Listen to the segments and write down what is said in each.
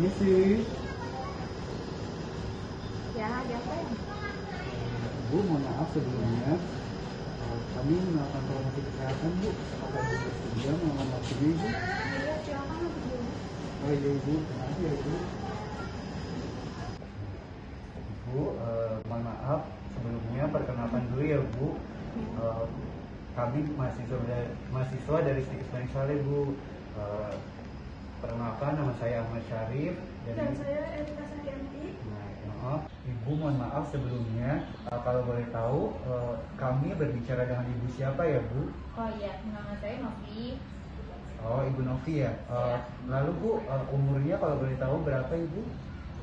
Permisi, Ya, ada apa ya? Bu, mohon maaf sebelumnya. Kami melakukan promosi kesehatan, Bu. Apakah Ibu bersedia melamar waktunya, Ibu? Iya, silakan masuk dulu. Oh iya, Ibu. Terima kasih ya, Ibu. Bu, mohon maaf sebelumnya perkenalkan dulu ya, Bu. Kami mahasiswa dari Stikes Bank Saleh, Bu. Perkenalkan, nama saya Ahmad Syarif Dan saya Erika Sakianti. Maaf, Ibu, mohon maaf sebelumnya. Kalau boleh tahu, kami berbicara dengan Ibu siapa ya, Bu? Oh iya, nama saya Novi. Oh, Ibu Novi ya. Ya. Lalu Bu, umurnya kalau boleh tahu berapa Ibu?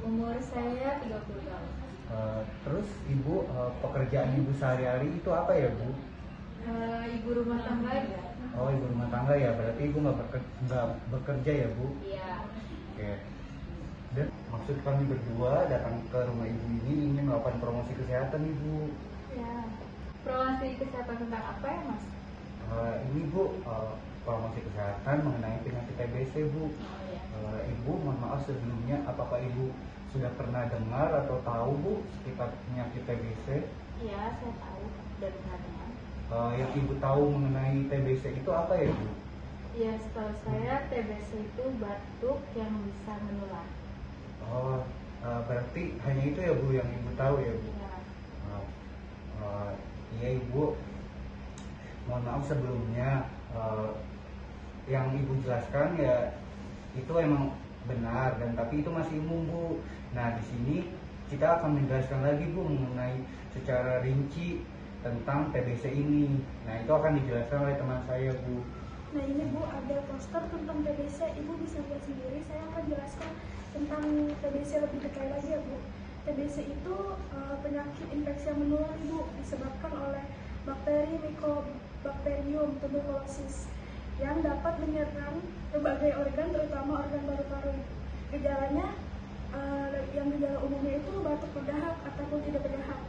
Umur saya 30 tahun. Terus Ibu, pekerjaan Ibu sehari-hari itu apa ya, Bu? Ibu rumah tangga ya? Oh, Ibu rumah tangga ya. Berarti Ibu nggak bekerja ya, Bu? Iya. Oke. Dan maksud kami berdua datang ke rumah Ibu ini ingin melakukan promosi kesehatan, Ibu. Ya. Promosi kesehatan tentang apa ya, Mas? Ini Bu, promosi kesehatan mengenai penyakit TBC, Bu. Oh iya. Ibu, mohon maaf sebelumnya, apakah Ibu sudah pernah dengar atau tahu, Bu, sekitar penyakit TBC? Iya, saya tahu dan pernah dengar. Yang Ibu tahu mengenai TBC itu apa ya, Bu? Ya, setahu saya TBC itu batuk yang bisa menular. Oh, berarti hanya itu ya, Bu, yang Ibu tahu ya, Bu? Ya. Iya, Ibu. Mohon maaf sebelumnya, yang Ibu jelaskan ya itu emang benar, dan tapi itu masih umum, Bu. Nah, di sini kita akan menjelaskan lagi, Bu, mengenai secara rinci tentang TBC ini. Nah, itu akan dijelaskan oleh teman saya, Bu. Nah ini Bu, ada poster tentang TBC, Ibu bisa lihat sendiri. Saya akan jelaskan tentang TBC lebih detail lagi ya Bu. TBC itu penyakit infeksi yang menular, Ibu, disebabkan oleh bakteri Mycobacterium tuberculosis yang dapat menyerang berbagai organ, terutama organ paru-paru. Gejalanya yang gejala umumnya itu batuk berdahak ataupun tidak berdahak.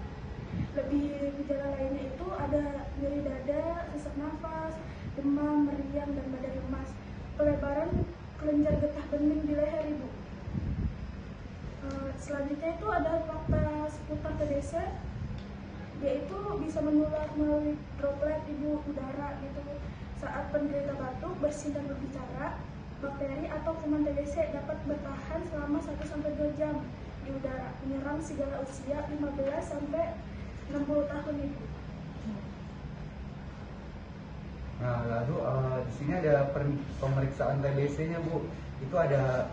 Lebih gejala lainnya itu ada nyeri dada, sesak nafas, demam, meriang, dan badan lemas. Pelebaran kelenjar getah bening di leher, Ibu. Selanjutnya itu ada fakta seputar TBC, yaitu bisa menular melalui droplet, Ibu, udara gitu. Saat penderita batuk, bersin dan berbicara, bakteri atau kuman TBC dapat bertahan selama 1-2 jam di udara, menyerang segala usia 15 sampai 60 tahun, Ibu. Nah, lalu di sini ada pemeriksaan TBC-nya, Bu. Itu ada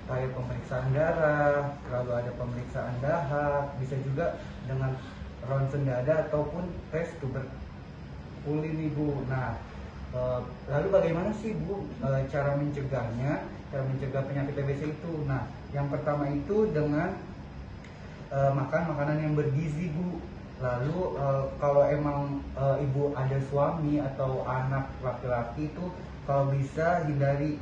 kayak pemeriksaan darah, lalu ada pemeriksaan dahak, bisa juga dengan ronsen dada ataupun tes tuberkulin, Ibu. Nah, lalu bagaimana sih, Bu, cara mencegahnya, cara mencegah penyakit TBC itu? Nah, yang pertama itu dengan makan makanan yang bergizi, Bu. Lalu kalau emang Ibu ada suami atau anak laki-laki itu, kalau bisa hindari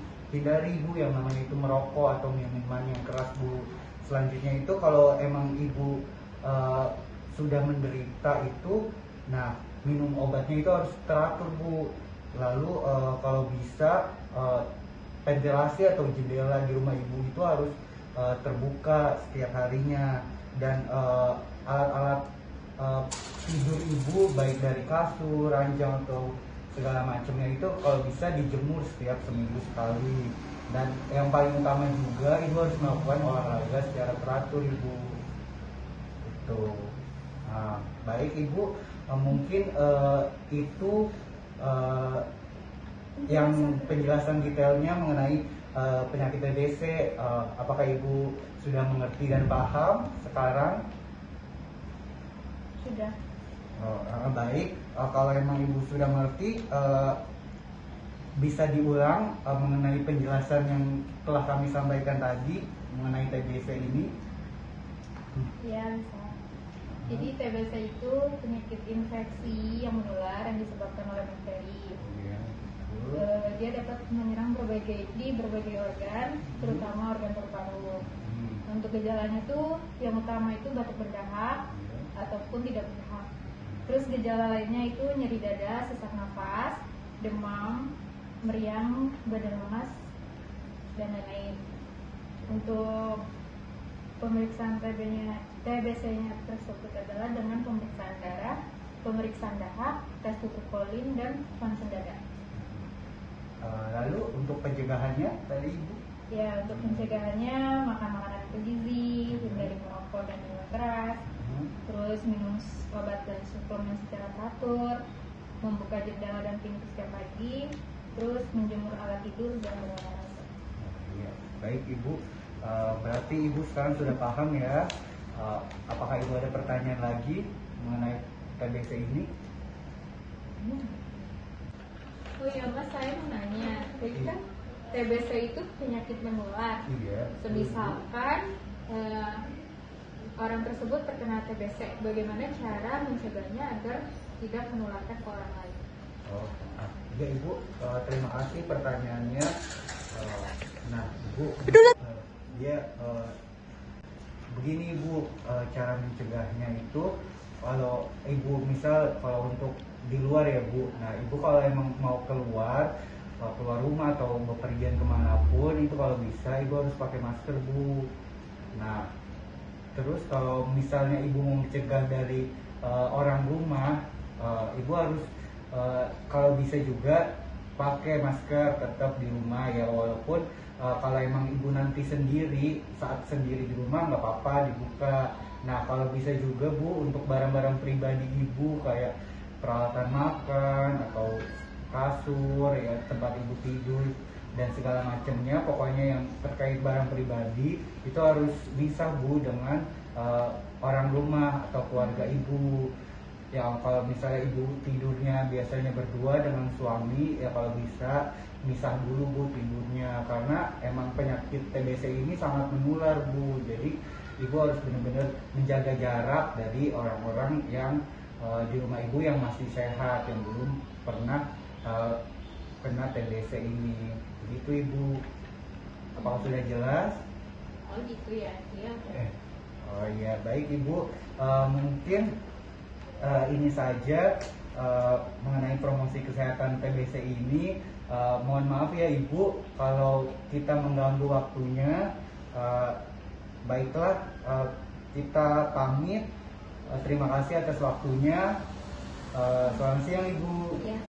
Bu yang namanya itu merokok atau minuman yang keras, Bu. Selanjutnya itu kalau emang Ibu sudah menderita itu, nah minum obatnya itu harus teratur, Bu. Lalu kalau bisa ventilasi atau jendela di rumah Ibu itu harus terbuka setiap harinya, dan alat-alat tidur Ibu baik dari kasur, ranjang atau segala macamnya itu kalau bisa dijemur setiap seminggu sekali. Dan yang paling utama juga, Ibu harus melakukan olahraga secara teratur, Ibu. Itu. Nah, baik Ibu, mungkin itu yang penjelasan detailnya mengenai penyakit TBC. Apakah Ibu sudah mengerti dan paham sekarang? Sudah. Baik, kalau emang Ibu sudah mengerti, bisa diulang mengenai penjelasan yang telah kami sampaikan tadi mengenai TBC ini. Ya, bisa. Jadi TBC itu penyakit infeksi yang menular yang disebabkan oleh bakteri. Dia dapat menyerang di berbagai organ, terutama organ paru-paru. Untuk gejalanya tuh yang utama itu batuk berdahak ataupun tidak berdahak. Terus gejala lainnya itu nyeri dada, sesak nafas, demam, meriang, badan lemas, dan lain-lain. Untuk pemeriksaan TBC-nya tersebut adalah dengan pemeriksaan darah, pemeriksaan dahak, tes tuberkulin, dan ronsen dada. Lalu untuk pencegahannya tadi Ibu? Ya, untuk pencegahannya makan makanan bergizi, hindari merokok dan minum keras, terus minum obat dan suplemen secara teratur, membuka jendela dan pintu setiap pagi, terus menjemur alat tidur dan berolahraga. Ya, baik Ibu. Berarti Ibu sekarang sudah paham ya. Apakah Ibu ada pertanyaan lagi mengenai TBC ini? Oh iya Mas, saya mau nanya. Jadi kan TBC itu penyakit menular. Iya. Semisalkan orang tersebut terkena TBC, bagaimana cara mencegahnya agar tidak menularkan ke orang lain? Oh, ya Ibu, terima kasih pertanyaannya. Nah, Ibu, begini Ibu, cara mencegahnya itu kalau Ibu kalau untuk di luar ya Bu, nah Ibu kalau emang mau keluar rumah atau bepergian kemanapun itu kalau bisa Ibu harus pakai masker Bu. Nah, terus kalau misalnya Ibu mau mencegah dari orang rumah, Ibu harus kalau bisa juga pakai masker tetap di rumah ya, walaupun kalau emang Ibu nanti saat sendiri di rumah nggak apa-apa dibuka. Nah, kalau bisa juga Bu, untuk barang-barang pribadi Ibu kayak peralatan makan atau kasur ya, tempat Ibu tidur dan segala macamnya, pokoknya yang terkait barang pribadi itu harus bisa Bu dengan orang rumah atau keluarga Ibu. Ya, kalau misalnya Ibu tidurnya biasanya berdua dengan suami, ya kalau bisa misah dulu Bu tidurnya, karena emang penyakit TBC ini sangat menular Bu. Jadi Ibu harus benar-benar menjaga jarak dari orang-orang yang di rumah Ibu yang masih sehat, yang belum pernah kena TBC ini. Begitu Ibu. Apakah sudah jelas? Oh gitu ya, iya. Oh iya, baik Ibu. Mungkin ini saja mengenai promosi kesehatan TBC ini. Mohon maaf ya Ibu kalau kita mengganggu waktunya. Baiklah, kita pamit. Terima kasih atas waktunya. Selamat siang Ibu. Ya.